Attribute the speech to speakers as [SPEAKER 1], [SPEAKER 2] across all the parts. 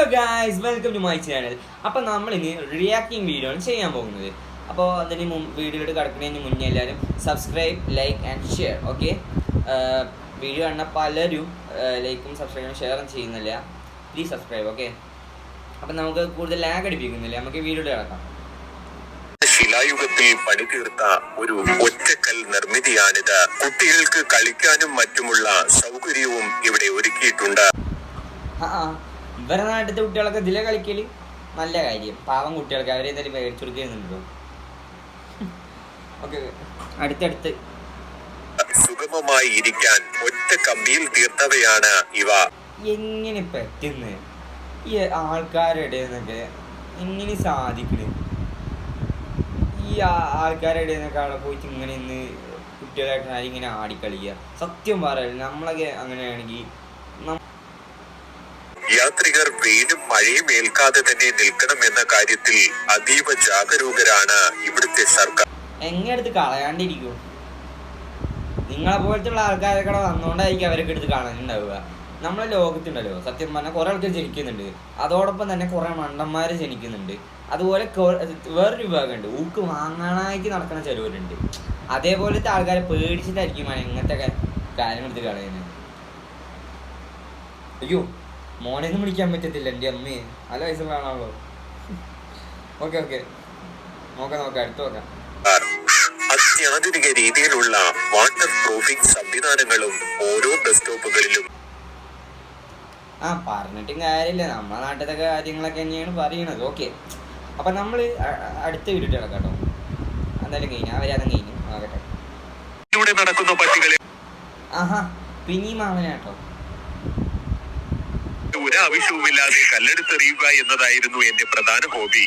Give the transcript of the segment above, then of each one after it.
[SPEAKER 1] Hello guys, welcome to my channel. അപ്പോൾ നമ്മളിന്ന് reacting video ആണ് ചെയ്യാൻ പോകുന്നത്. അപ്പോൾ അതിന് വീഡിയോയിലോട്ട് കിടക്കുന്നതിന് മുന്നേ എല്ലാവരും subscribe, like and share. Okay, video കാണുന്ന പലരും ലൈക്കും സബ്സ്ക്രൈബും ഷെയറും ചെയ്യുന്നില്ല. Please subscribe. ഓക്കെ, അപ്പം നമുക്ക് കൂടുതൽ ലാഗ് അടിപ്പിക്കുന്നില്ല, നമുക്ക് വീഡിയോയിൽ കിടക്കാം.
[SPEAKER 2] ശിലായുഗത്തിൽ പണിതീർത്ത ഒരു ഒറ്റക്കൽ നിർമ്മിതിയാണിത്. കുട്ടികൾക്ക് കളിക്കാനും മറ്റുമുള്ള സൗകര്യവും ഇവിടെ ഒരുക്കിയിട്ടുണ്ട്.
[SPEAKER 1] ഇവരുടെ നാട്ടിലത്തെ കുട്ടികളൊക്കെ ഇതിലെ കളിക്കല് നല്ല കാര്യം. പാവം കുട്ടികൾക്ക് അവരെന്തായാലും മേടിച്ചു കൊടുക്കുന്നുണ്ടോ. ഓക്കെ, അടുത്തടുത്ത്
[SPEAKER 2] സുഗമമായി ഇരിക്കാൻ ഒറ്റ കമ്പിയിൽ തീർത്തവയാണ് ഇവ.
[SPEAKER 1] എങ്ങനെ പറ്റുന്നത് ഈ ആൾക്കാരുടെ എന്നൊക്കെ എങ്ങനെ സാധിക്കണേ? ഈ ആൾക്കാരുടെ നിന്നൊക്കെ അവിടെ പോയിട്ട് ഇങ്ങനെ ഇന്ന് കുട്ടികളായിട്ട് ആരിങ്ങനെ ആടിക്കളിക്കുക. സത്യം പറയല്ല, നമ്മളൊക്കെ അങ്ങനെയാണെങ്കിൽ
[SPEAKER 2] യാത്രികർ വെയിലും മഴയും ഏൽക്കാതെ തന്നെ നിൽക്കണമെന്ന കാര്യത്തിൽ അതീവ ജാഗരൂകരാണ് ഇവിടുത്തെ സർക്കാർ.
[SPEAKER 1] എങ്ങനെ എടുത്ത് കളയാണ്ടിരിക്കും? നിങ്ങളെ പോലത്തുള്ള ആൾക്കാരൊക്കെ വന്നുകൊണ്ടായിരിക്കും അവരൊക്കെ എടുത്ത് കളഞ്ഞിട്ടുണ്ടാവുക. നമ്മളെ ലോകത്തുണ്ടല്ലോ, സത്യം പറഞ്ഞാൽ കുറെ ആൾക്കാർ ജനിക്കുന്നുണ്ട്, അതോടൊപ്പം തന്നെ കുറെ മണ്ടന്മാർ ജനിക്കുന്നുണ്ട്. അതുപോലെ വേറൊരു വിഭാഗമുണ്ട്, ഊക്ക് വാങ്ങാനായിട്ട് നടക്കുന്ന ചിലവരുണ്ട്. അതേപോലത്തെ ആൾക്കാരെ പേടിച്ചിട്ടായിരിക്കും ഇങ്ങനത്തെ കാര്യങ്ങൾ എടുത്ത് കളയുന്നത്. അയ്യോ, മോനെയൊന്നും വിളിക്കാൻ പറ്റത്തില്ല എൻ്റെ അമ്മയെ, നല്ല വയസ്സുള്ള ആളാണല്ലോ. ഓക്കെ ഓക്കെ, നോക്കാം അടുത്ത് നോക്കാം.
[SPEAKER 2] അത്യാധുനിക രീതിയിലുള്ള വാട്ടർ പ്രൂഫിംഗ് സംവിധാനങ്ങളും ഓരോ ബസ് സ്റ്റോപ്പുകളിലും.
[SPEAKER 1] പറഞ്ഞിട്ടും കാര്യമില്ല, നമ്മളെ നാട്ടിലത്തെ കാര്യങ്ങളൊക്കെ തന്നെയാണ് പറയണത്. ഓക്കെ, അപ്പൊ നമ്മൾ അടുത്ത വീഡിയോ കിടക്കാം കേട്ടോ. എന്തായാലും കഴിഞ്ഞു, അവരതും കഴിഞ്ഞു. ആകട്ടെ,
[SPEAKER 2] നടക്കുന്ന പട്ടികളെ
[SPEAKER 1] പിന്നെയും മാമനാട്ടോ.
[SPEAKER 2] ഒരാവശ്യവുമില്ലാതെ കല്ലെടുത്തെറിയുക എന്നതായിരുന്നു എന്റെ പ്രധാന ഹോബി.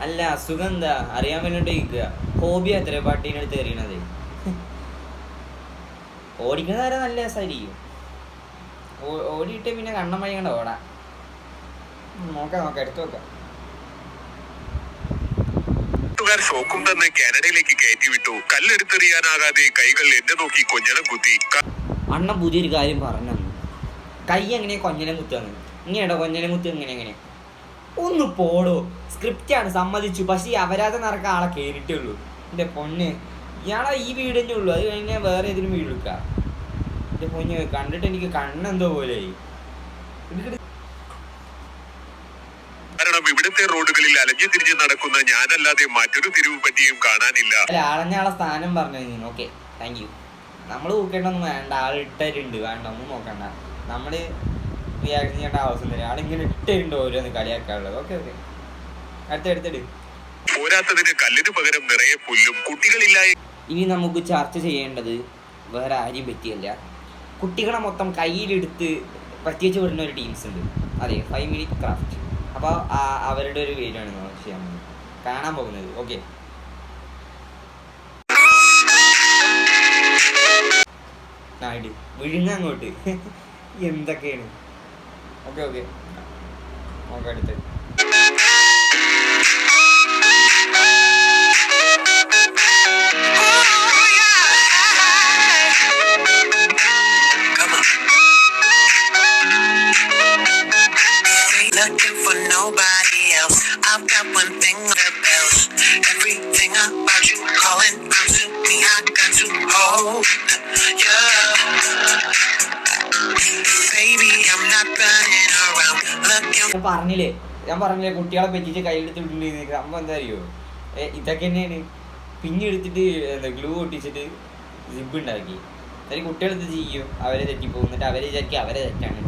[SPEAKER 1] അല്ല, അസുഖം എന്താ അറിയാൻ വേണ്ടിട്ട് ഇരിക്കുക. ഹോബി അത്ര പട്ടീനെടുത്ത് എറിയണത്. ഓടിക്കുന്ന നേരം നല്ല രസമായിരിക്കും. ഓടിയിട്ട് പിന്നെ കണ്ണം വഴി കണ്ട ഓടാ. നോക്കാം എടുത്തു നോക്കാം.
[SPEAKER 2] ഷോക്കും തന്നെ കാനഡയിലേക്ക് കയറ്റിവിട്ടു. കല്ലെടുത്തെറിയാനാകാതെ കൈകൾ എന്നെ നോക്കി കൊഞ്ഞണം കുത്തി.
[SPEAKER 1] അണ്ണ പുതിയൊരു കാര്യം പറഞ്ഞു, കൈ എങ്ങനെയാ കൊഞ്ഞനം കുത്തുകയാണ്? ഇങ്ങനെയാണോ കൊഞ്ഞനം കുത്തുക? എങ്ങനെ ഒന്ന് പോടോ. സ്ക്രിപ്റ്റാണ്, സമ്മതിച്ചു. പക്ഷേ ഈ അപരാധം നടക്കാൻ ആളെ കയറിയിട്ടേ ഉള്ളൂ. എൻ്റെ പൊന്ന്, ഇയാളെ ഈ വീട് തന്നെ ഉള്ളൂ. അത് കഴിഞ്ഞാൽ വേറെ ഏതെങ്കിലും വീട് എടുക്കാം. എൻ്റെ പൊന്ന്, കണ്ടിട്ട് എനിക്ക് കണ്ണെന്തോ പോലെയായി.
[SPEAKER 2] കാരണം ഇവിടുത്തെ റോഡുകളിൽ അലഞ്ഞു തിരിഞ്ഞ് നടക്കുന്ന ഞാനല്ലാതെ മറ്റൊരു തിരിവ് പറ്റിയും കാണാനില്ല.
[SPEAKER 1] അല്ല, ആളെ സ്ഥാനം പറഞ്ഞു. Okay, thank you. നമ്മൾ നോക്കേണ്ടൊന്നും വേണ്ട, ആൾ ഇട്ടിട്ടുണ്ട്, വേണ്ട ഒന്നും നോക്കണ്ട. നമ്മൾ റിയാക്ട് ചെയ്യേണ്ട ആവശ്യമില്ല. ആളിങ്ങനെ ഇട്ടുണ്ട് ഓരോന്ന് കളിയാക്കാനുള്ളത്. ഓക്കെ, അടുത്തെടുത്തിട്ട്.
[SPEAKER 2] പോരാത്തതിന് കല്ലിന് പകരം നിറയെ പുല്ലും കുട്ടികളില്ല.
[SPEAKER 1] ഇനി നമുക്ക് ചർച്ച ചെയ്യേണ്ടത് വേറെ ആരെയും പറ്റിയല്ല, കുട്ടികളെ മൊത്തം കയ്യിലെടുത്ത് പറ്റിച്ച് വിടുന്ന ഒരു ടീംസ് ഉണ്ട്. അതെ, 5 മിനിറ്റ് ക്രാഫ്റ്റ്. അപ്പോൾ അവരുടെ ഒരു വീഡിയോ ആണ് നമ്മൾ കാണാൻ പോകുന്നത്. ഓക്കെ, ആയിട്ട് വിഴുങ്ങ അങ്ങോട്ട് എന്തൊക്കെയാണ്. ഓക്കെ നോക്കാം അടുത്ത്.
[SPEAKER 3] Looking for nobody else. I've got one thing on the bells. Everything about you calling out to me. I got to hold yeah. Baby, I'm not running around looking.
[SPEAKER 1] ഞാൻ പറഞ്ഞില്ലേ കുട്ടികളെ പറ്റിച്ച് കയ്യിലെടുത്ത് വിട്ടിട്ട് സംഭവം എന്താ അറിയോ? ഇതൊക്കെ തന്നെയാണ്. പിന്നെടുത്തിട്ട് ഗ്ലൂ ഒട്ടിച്ചിട്ട് സിബ് ഉണ്ടാക്കി. എന്നിട്ട് കുട്ടികളെടുത്ത് ചെയ്യും, അവരെ തെറ്റിപ്പോകും. എന്നിട്ട് അവരെ വിചാരിക്കും അവരെ തെറ്റാണ്.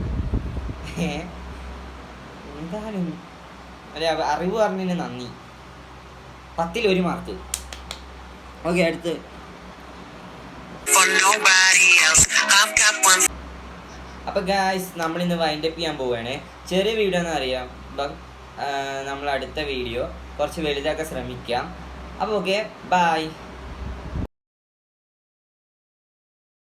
[SPEAKER 1] എന്തായാലും അല്ലെ, അറിവ് പറഞ്ഞതിന് നന്ദി. 10ൽ 1 മാർക്ക്. ഓക്കെ, അടുത്ത്. അപ്പൊ ഗായ്സ്, നമ്മളിന്ന് വൈൻഡപ്പ് ചെയ്യാൻ പോവുകയാണ്. ചെറിയ വീഡിയോ എന്ന് അറിയാം, നമ്മൾ അടുത്ത വീഡിയോ കുറച്ച് വലുതാക്കാൻ ശ്രമിക്കാം. അപ്പോൾ ഓക്കെ, ബൈ.